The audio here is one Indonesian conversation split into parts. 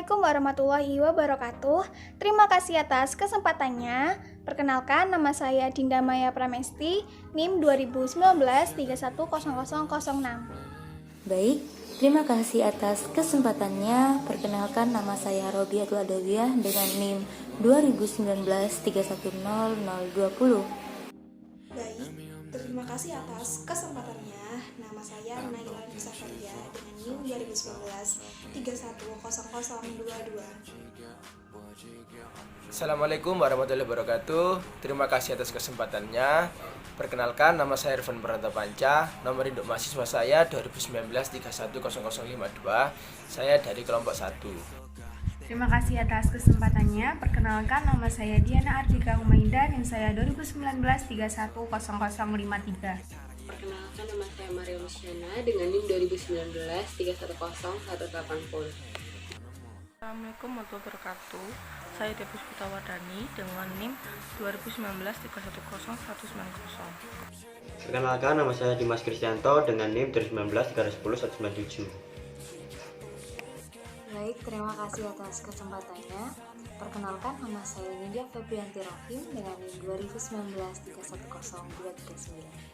Assalamualaikum warahmatullahi wabarakatuh. Terima kasih atas kesempatannya. Perkenalkan, nama saya Dinda Maya Pramesti, NIM 2019 310006. Baik, terima kasih atas kesempatannya. Perkenalkan, nama saya Robiatul Adawiyah dengan NIM 2019 310020. Baik, terima kasih atas kesempatannya. Nama saya Naila Nusafaria dengan NIM 2019 310022. Assalamualaikum warahmatullahi wabarakatuh. Terima kasih atas kesempatannya. Perkenalkan, nama saya Irfan Panca. Nomor induk mahasiswa saya 2019 310052. Saya dari kelompok 1. Terima kasih atas kesempatannya. Perkenalkan, nama saya Diana Ardika Humaida, NIM saya 2019 310053. Perkenalkan, nama saya Maria Luciana dengan NIM 2019 310180. Assalamualaikum warahmatullahi wabarakatuh. Saya Devi Putawardani dengan NIM 2019 310190. Perkenalkan, nama saya Dimas Kristianto dengan NIM 2019 310 197. Baik, terima kasih atas kesempatannya. Perkenalkan, nama saya Nindya Febrianti Rahim dengan NIM 2019 310239.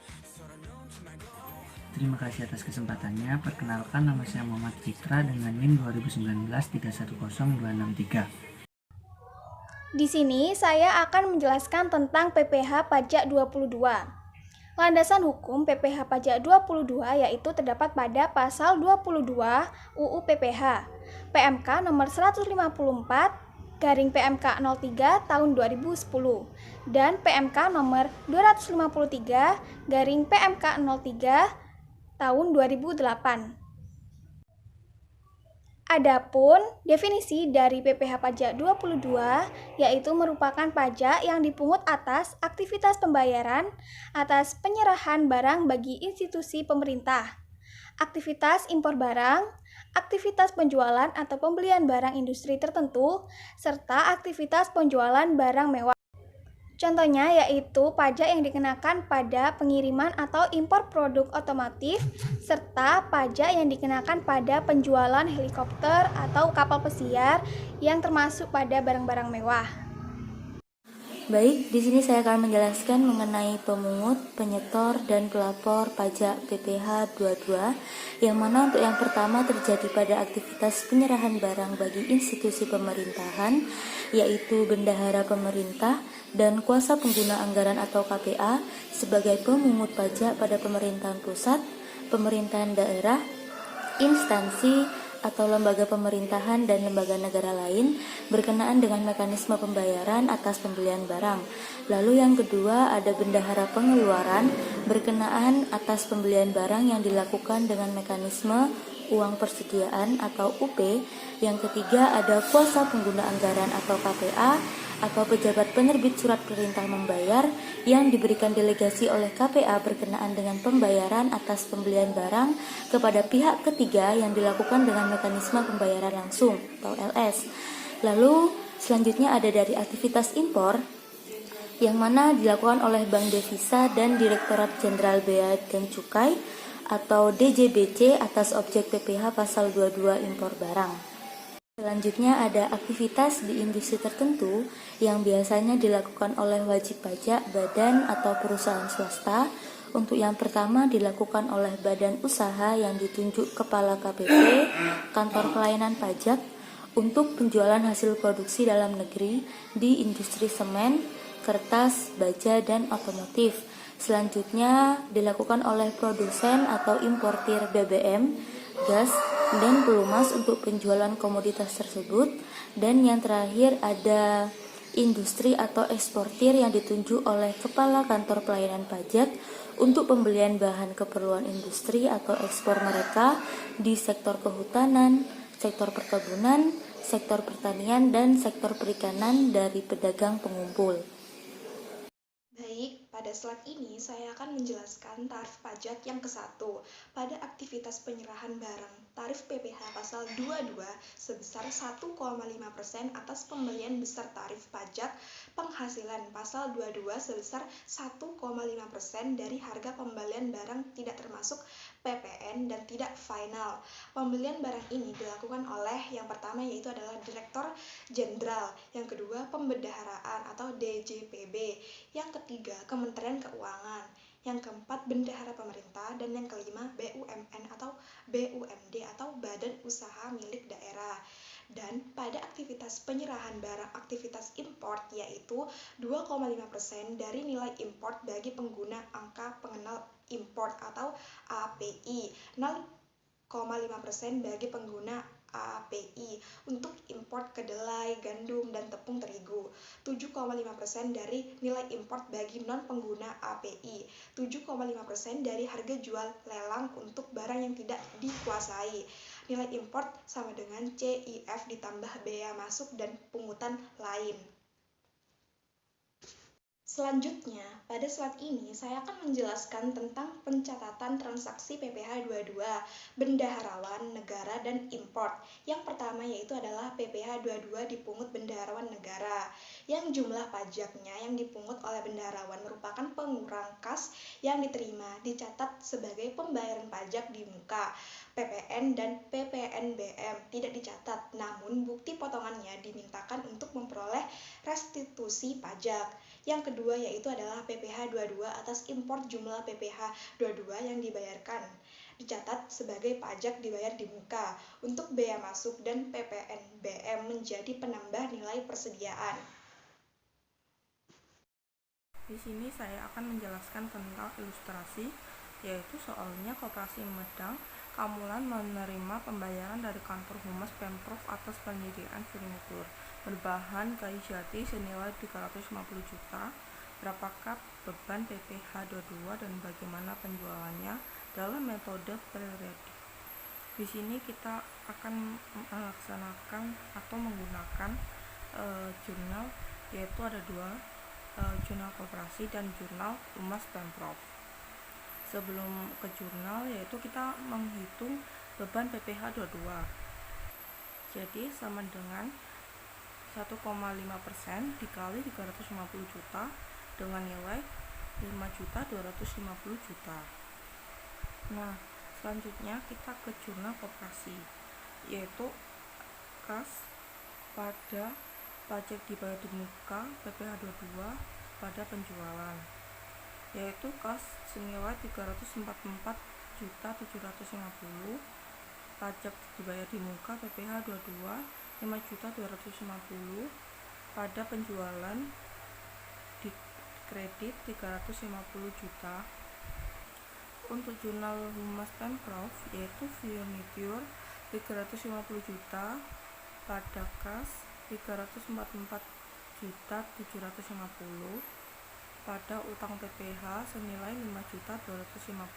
Terima kasih atas kesempatannya. Perkenalkan, nama saya Muhammad Citra dengan NIM 2019 310263. Di sini saya akan menjelaskan tentang PPh Pajak 22. Landasan hukum PPh Pajak 22 yaitu terdapat pada pasal 22 UU PPh, PMK nomor 154/PMK 03 tahun 2010 dan PMK nomor 253/PMK 03 tahun 2008. Adapun definisi dari PPh Pajak 22 yaitu merupakan pajak yang dipungut atas aktivitas pembayaran atas penyerahan barang bagi institusi pemerintah, aktivitas impor barang, aktivitas penjualan atau pembelian barang industri tertentu, serta aktivitas penjualan barang mewah. Contohnya yaitu pajak yang dikenakan pada pengiriman atau impor produk otomotif, serta pajak yang dikenakan pada penjualan helikopter atau kapal pesiar yang termasuk pada barang-barang mewah. Baik, di sini saya akan menjelaskan mengenai pemungut, penyetor, dan pelapor pajak PPh 22, yang mana untuk yang pertama terjadi pada aktivitas penyerahan barang bagi institusi pemerintahan, yaitu bendahara pemerintah dan kuasa pengguna anggaran atau KPA sebagai pemungut pajak pada pemerintahan pusat, pemerintahan daerah, instansi, atau lembaga pemerintahan dan lembaga negara lain berkenaan dengan mekanisme pembayaran atas pembelian barang. Lalu yang kedua ada bendahara pengeluaran berkenaan atas pembelian barang yang dilakukan dengan mekanisme uang persediaan atau UP. Yang ketiga ada kuasa pengguna anggaran atau KPA atau pejabat penerbit surat perintah membayar yang diberikan delegasi oleh KPA berkenaan dengan pembayaran atas pembelian barang kepada pihak ketiga yang dilakukan dengan mekanisme pembayaran langsung atau LS. Lalu selanjutnya ada dari aktivitas impor yang mana dilakukan oleh Bank Devisa dan Direktorat Jenderal Bea dan Cukai atau DJBC atas objek PPh pasal 22 impor barang. Selanjutnya ada aktivitas di industri tertentu yang biasanya dilakukan oleh wajib pajak, badan atau perusahaan swasta. Untuk yang pertama dilakukan oleh badan usaha yang ditunjuk kepala KPP, kantor pelayanan pajak, untuk penjualan hasil produksi dalam negeri di industri semen, kertas, baja, dan otomotif. Selanjutnya dilakukan oleh produsen atau importir BBM, gas, dan pelumas untuk penjualan komoditas tersebut. Dan yang terakhir ada industri atau eksportir yang ditunjuk oleh kepala kantor pelayanan pajak untuk pembelian bahan keperluan industri atau ekspor mereka di sektor kehutanan, sektor perkebunan, sektor pertanian, dan sektor perikanan dari pedagang pengumpul. Baik, pada slide ini saya akan menjelaskan tarif pajak yang ke-1 pada aktivitas penyerahan barang. tarif PPh pasal 22 sebesar 1,5% atas pembelian besar tarif pajak penghasilan pasal 22 sebesar 1,5% dari harga pembelian barang tidak termasuk PPN dan tidak final. Pembelian barang ini dilakukan oleh yang pertama yaitu adalah Direktur Jenderal, yang kedua Pembendaharaan atau DJPB, yang ketiga Kementerian Keuangan, yang keempat Bendahara Pemerintah, dan yang kelima BUMN atau BUMD atau Badan Usaha Milik Daerah. Dan pada aktivitas penyerahan barang aktivitas import yaitu 2,5% dari nilai import bagi pengguna angka pengenal import atau API, 0,5% bagi pengguna API untuk import kedelai, gandum, dan tepung terigu, 7,5% dari nilai import bagi non-pengguna API, 7,5% dari harga jual lelang untuk barang yang tidak dikuasai. Nilai import sama dengan CIF ditambah bea masuk dan pungutan lain. Selanjutnya, pada slide ini saya akan menjelaskan tentang pencatatan transaksi PPh 22, bendaharawan negara dan import. Yang pertama yaitu adalah PPh 22 dipungut bendaharawan negara, yang jumlah pajaknya yang dipungut oleh bendaharawan merupakan pengurang kas yang diterima dicatat sebagai pembayaran pajak di muka. PPN dan PPNBM tidak dicatat, namun bukti potongannya dimintakan untuk memperoleh restitusi pajak. Yang kedua yaitu adalah PPh 22 atas impor jumlah PPh 22 yang dibayarkan, dicatat sebagai pajak dibayar di muka untuk bea masuk dan PPNBM menjadi penambah nilai persediaan. Di sini saya akan menjelaskan tentang ilustrasi, yaitu soalnya Koperasi Medang Kamulan menerima pembayaran dari kantor Humas Pemprov atas penyediaan furnitur berbahan kayu jati senilai 350 juta. Berapakah beban PPh 22 dan bagaimana penjualannya dalam metode periodik? Di sini kita akan melaksanakan atau menggunakan jurnal, yaitu ada dua, jurnal koperasi dan jurnal Humas Pemprov. Sebelum ke jurnal yaitu kita menghitung beban PPh 22. Jadi sama dengan 1,5% dikali 350 juta dengan nilai 5.250 juta. Nah, selanjutnya kita ke jurnal koperasi, yaitu kas pada pajak dibayar di muka PPh 22 pada penjualan, yaitu kas senilai 344.750, pajak dibayar di muka PPh 22 5.250, pada penjualan di kredit 350 juta. Untuk jurnal Humas Pemprov yaitu furnitur 350 juta, pada kas 344.750, pada utang PPh senilai 5.250.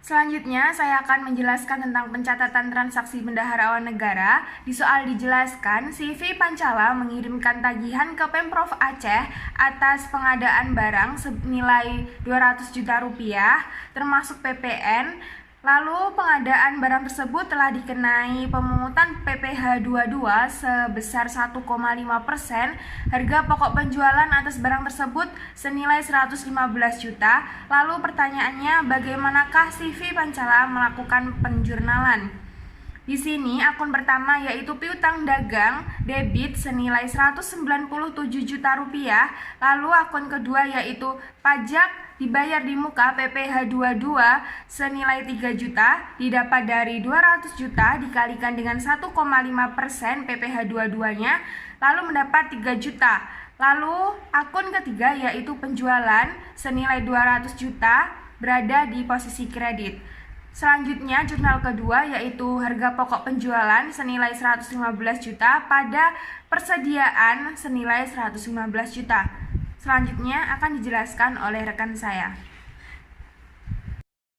Selanjutnya, saya akan menjelaskan tentang pencatatan transaksi bendaharawan negara. Di soal dijelaskan, CV Pancala mengirimkan tagihan ke Pemprov Aceh atas pengadaan barang senilai 200 juta rupiah, termasuk PPN. Lalu pengadaan barang tersebut telah dikenai pemungutan PPh 22 sebesar 1,5%, harga pokok penjualan atas barang tersebut senilai 115 juta. Lalu pertanyaannya, bagaimanakah CV Pancala melakukan penjurnalan? Di sini akun pertama yaitu piutang dagang debit senilai 197 juta rupiah, lalu akun kedua yaitu pajak dibayar di muka PPh 22 senilai 3 juta didapat dari 200 juta dikalikan dengan 1,5% PPh 22-nya, lalu mendapat 3 juta. Lalu akun ketiga yaitu penjualan senilai 200 juta berada di posisi kredit. Selanjutnya jurnal kedua yaitu harga pokok penjualan senilai 115 juta pada persediaan senilai 115 juta. Selanjutnya akan dijelaskan oleh rekan saya.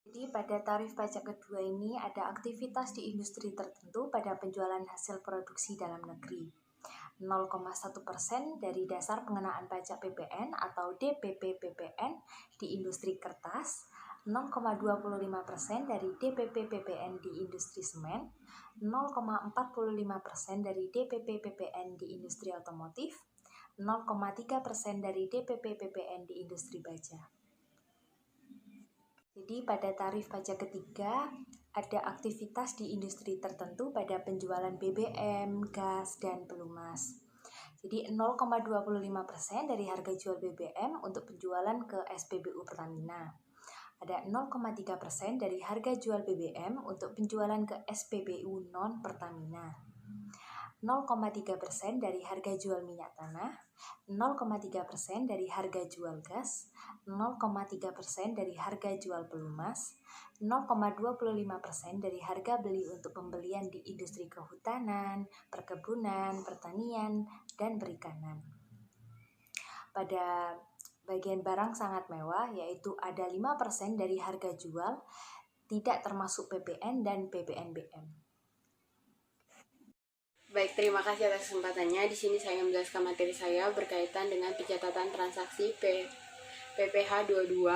Jadi pada tarif pajak kedua ini ada aktivitas di industri tertentu pada penjualan hasil produksi dalam negeri. 0,1% dari dasar pengenaan pajak PPN atau DPP PPN di industri kertas, 0,25% dari DPP PPN di industri semen, 0,45% dari DPP PPN di industri otomotif, 0,3% dari DPP PPN di industri baja. Jadi pada tarif pajak ketiga ada aktivitas di industri tertentu pada penjualan BBM, gas, dan pelumas. Jadi 0,25% dari harga jual BBM untuk penjualan ke SPBU Pertamina. Ada 0,3% dari harga jual BBM untuk penjualan ke SPBU non Pertamina. 0,3% dari harga jual minyak tanah, 0,3% dari harga jual gas, 0,3% dari harga jual pelumas, 0,25% dari harga beli untuk pembelian di industri kehutanan, perkebunan, pertanian, dan perikanan. Pada bagian barang sangat mewah, yaitu ada 5% dari harga jual, tidak termasuk PPN dan PPNBM. Baik, terima kasih atas kesempatannya. Di sini saya menjelaskan materi saya berkaitan dengan pencatatan transaksi PPh 22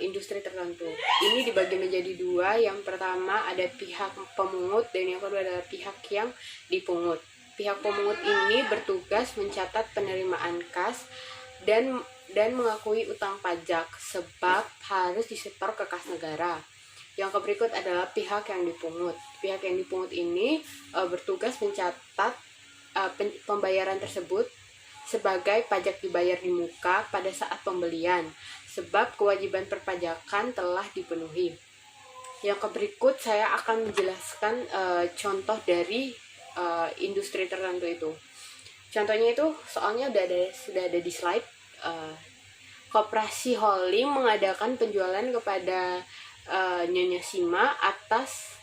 industri tertentu. Ini dibagi menjadi dua. Yang pertama ada pihak pemungut dan yang kedua adalah pihak yang dipungut. Pihak pemungut ini bertugas mencatat penerimaan kas dan mengakui utang pajak sebab harus disetor ke kas negara. Yang berikut adalah pihak yang dipungut. Pihak yang dipungut ini bertugas mencatat pembayaran tersebut sebagai pajak dibayar di muka pada saat pembelian, sebab kewajiban perpajakan telah dipenuhi. Yang berikut saya akan menjelaskan contoh dari industri tertentu itu. Contohnya itu soalnya sudah ada di slide. Koperasi Holding mengadakan penjualan kepada Nyonya Sima atas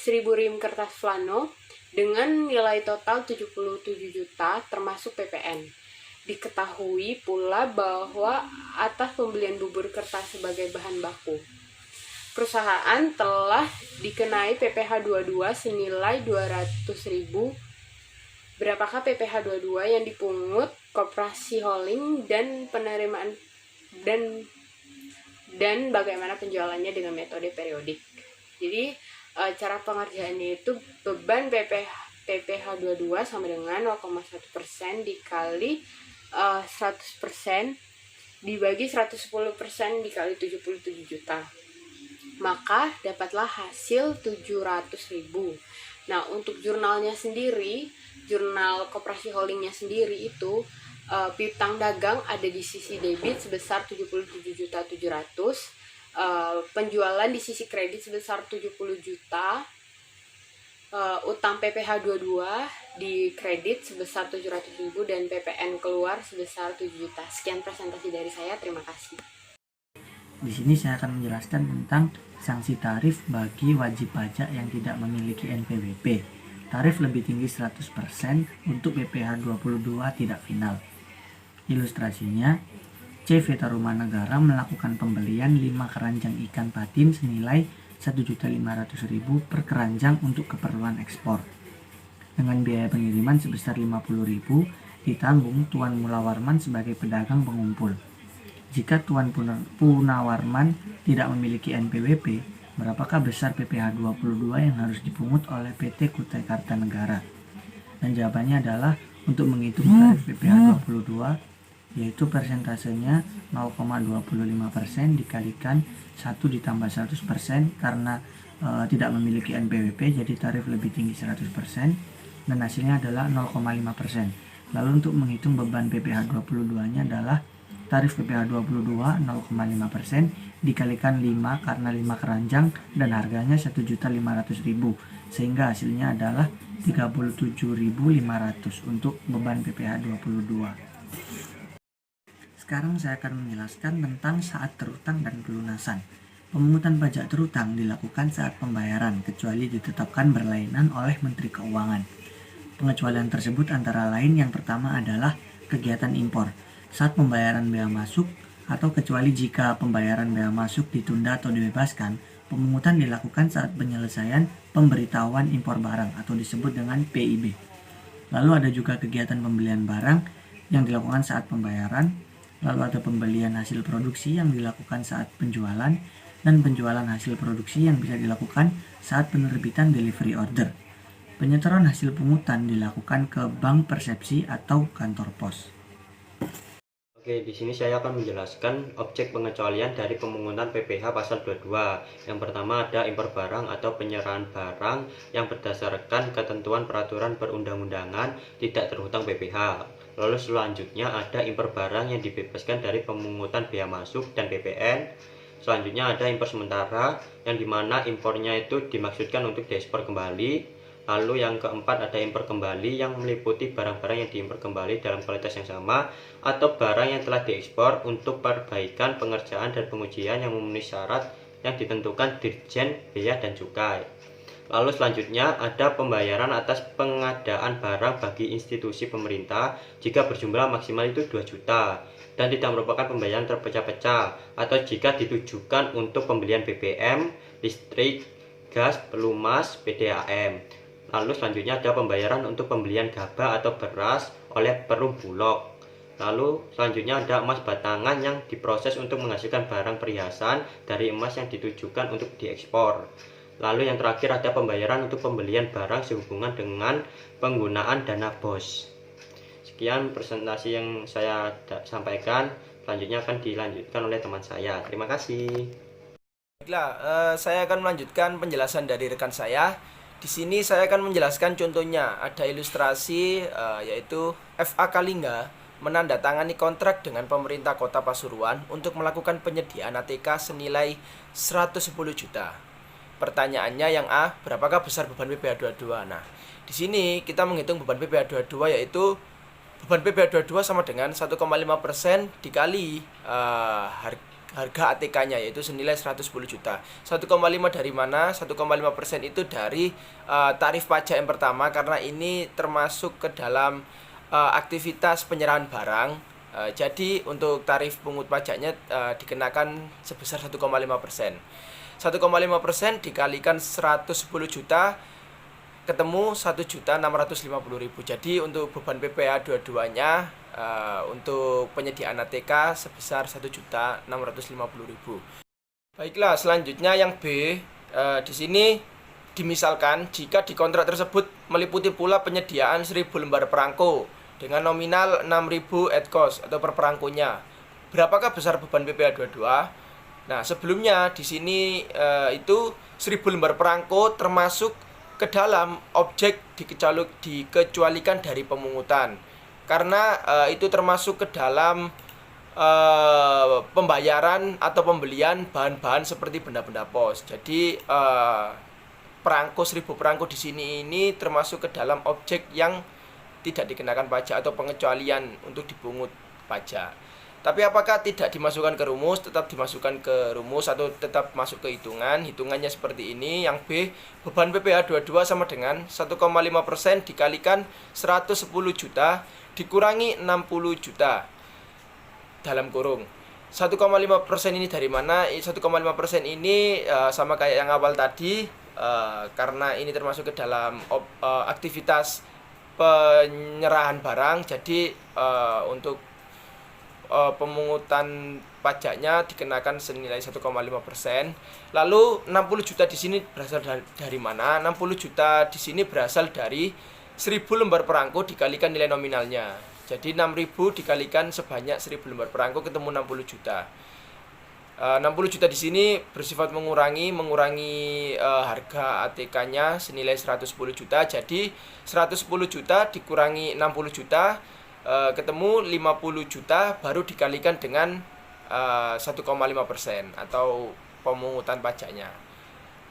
1000 rim kertas flano dengan nilai total 77 juta termasuk PPN. Diketahui pula bahwa atas pembelian bubur kertas sebagai bahan baku, perusahaan telah dikenai PPh 22 senilai 200.000. Berapakah PPh 22 yang dipungut Koperasi Holding dan penerimaan dan bagaimana penjualannya dengan metode periodik. Jadi cara pengerjaannya itu beban PPh 22 sama dengan 0,1% dikali 100% dibagi 110% dikali 77 juta. Maka dapatlah hasil 700.000. Nah, untuk jurnalnya sendiri, jurnal Koperasi Holdingnya sendiri itu piutang dagang ada di sisi debit sebesar 77.700.000, penjualan di sisi kredit sebesar 70 juta, utang PPh 22 di kredit sebesar 700.000 dan PPN keluar sebesar 7 juta. Sekian presentasi dari saya, terima kasih. Di sini saya akan menjelaskan tentang sanksi tarif bagi wajib pajak yang tidak memiliki NPWP. Tarif lebih tinggi 100% untuk PPh 22 tidak final. Ilustrasinya, CV Tarumanegara melakukan pembelian 5 keranjang ikan patin senilai 1.500.000 per keranjang untuk keperluan ekspor. Dengan biaya pengiriman sebesar 50.000 ditanggung Tuan Mulawarman sebagai pedagang pengumpul. Jika Tuan Punawarman tidak memiliki NPWP, berapakah besar PPh 22 yang harus dipungut oleh PT Kutai Kartanegara? Dan jawabannya adalah untuk menghitung tarif PPh 22 yaitu persentasenya 0,25% dikalikan 1 ditambah 100% karena tidak memiliki NPWP, jadi tarif lebih tinggi 100% dan hasilnya adalah 0,5%. Lalu untuk menghitung beban PPh 22 nya adalah tarif PPh 22 0,5% dikalikan 5 karena 5 keranjang dan harganya 1.500.000 sehingga hasilnya adalah 37.500 untuk beban PPh 22. Sekarang saya akan menjelaskan tentang saat terutang dan pelunasan. Pemungutan pajak terutang dilakukan saat pembayaran kecuali ditetapkan berlainan oleh Menteri Keuangan. Pengecualian tersebut antara lain yang pertama adalah kegiatan impor saat pembayaran bea masuk atau kecuali jika pembayaran bea masuk ditunda atau dibebaskan, pemungutan dilakukan saat penyelesaian pemberitahuan impor barang atau disebut dengan PIB. Lalu ada juga kegiatan pembelian barang yang dilakukan saat pembayaran lalu ada pembelian hasil produksi yang dilakukan saat penjualan, dan penjualan hasil produksi yang bisa dilakukan saat penerbitan delivery order. Penyetoran hasil pungutan dilakukan ke bank persepsi atau kantor pos. Oke, di sini saya akan menjelaskan objek pengecualian dari pemungutan PPh pasal 22. Yang pertama ada impor barang atau penyerahan barang yang berdasarkan ketentuan peraturan perundang-undangan tidak terhutang PPh. Lalu selanjutnya ada impor barang yang dibebaskan dari pemungutan bea masuk dan PPN. Selanjutnya ada impor sementara yang dimana impornya itu dimaksudkan untuk diekspor kembali. Lalu yang keempat ada impor kembali yang meliputi barang-barang yang diimpor kembali dalam kualitas yang sama atau barang yang telah diekspor untuk perbaikan, pengerjaan, dan pengujian yang memenuhi syarat yang ditentukan Dirjen Bea dan Cukai. Lalu selanjutnya ada pembayaran atas pengadaan barang bagi institusi pemerintah jika berjumlah maksimal itu 2 juta dan tidak merupakan pembayaran terpecah-pecah atau jika ditujukan untuk pembelian BBM, listrik, gas, pelumas, PDAM. Lalu selanjutnya ada pembayaran untuk pembelian gabah atau beras oleh Perum Bulog. Lalu selanjutnya ada emas batangan yang diproses untuk menghasilkan barang perhiasan dari emas yang ditujukan untuk diekspor. Lalu yang terakhir ada pembayaran untuk pembelian barang sehubungan dengan penggunaan dana BOS. Sekian presentasi yang saya sampaikan. Selanjutnya akan dilanjutkan oleh teman saya. Terima kasih. Baiklah, saya akan melanjutkan penjelasan dari rekan saya. Di sini saya akan menjelaskan contohnya. Ada ilustrasi yaitu FA Kalingga menandatangani kontrak dengan pemerintah Kota Pasuruan untuk melakukan penyediaan ATK senilai 110 juta. Pertanyaannya yang A, berapakah besar beban PPh 22? Nah, di sini kita menghitung beban PPh 22 yaitu beban PPh 22 sama dengan 1,5% dikali harga ATK-nya yaitu senilai 110 juta. 1,5 dari mana? 1,5% itu dari tarif pajak yang pertama karena ini termasuk ke dalam aktivitas penyerahan barang. Jadi untuk tarif pungut pajaknya dikenakan sebesar 1,5%. 1,5% dikalikan 110 juta ketemu 1.650.000. Jadi untuk beban PPh 22-nya untuk penyediaan ATK sebesar 1.650.000. Baiklah, selanjutnya yang B. Di sini dimisalkan jika di kontrak tersebut meliputi pula penyediaan 1.000 lembar perangko dengan nominal 6.000 at cost atau per perangkonya. Berapakah besar beban PPh 22? Nah, sebelumnya di sini itu 1.000 lembar perangko termasuk ke dalam objek dikecualikan dari pemungutan. Karena itu termasuk ke dalam pembayaran atau pembelian bahan-bahan seperti benda-benda pos. Jadi perangko 1.000 perangko di sini ini termasuk ke dalam objek yang tidak dikenakan pajak atau pengecualian untuk dipungut pajak. Tapi apakah tidak dimasukkan ke rumus? Tetap dimasukkan ke rumus atau tetap masuk ke hitungan. Hitungannya seperti ini. Yang B, beban PPh 22 sama dengan 1,5% dikalikan 110 juta dikurangi 60 juta dalam kurung. 1,5% ini dari mana? 1,5% ini sama kayak yang awal tadi, karena ini termasuk ke dalam aktivitas penyerahan barang. Jadi untuk pemungutan pajaknya dikenakan senilai 1,5%. Lalu 60 juta di sini berasal dari mana? 60 juta di sini berasal dari 1.000 lembar perangko dikalikan nilai nominalnya. Jadi 6.000 dikalikan sebanyak 1.000 lembar perangko ketemu 60 juta. 60 juta di sini bersifat mengurangi harga ATK-nya senilai 110 juta. Jadi 110 juta dikurangi 60 juta ketemu 50 juta baru dikalikan dengan 1,5% atau pemungutan pajaknya.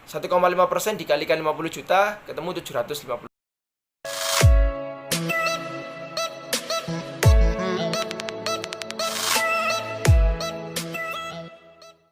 1,5% dikalikan 50 juta ketemu 750.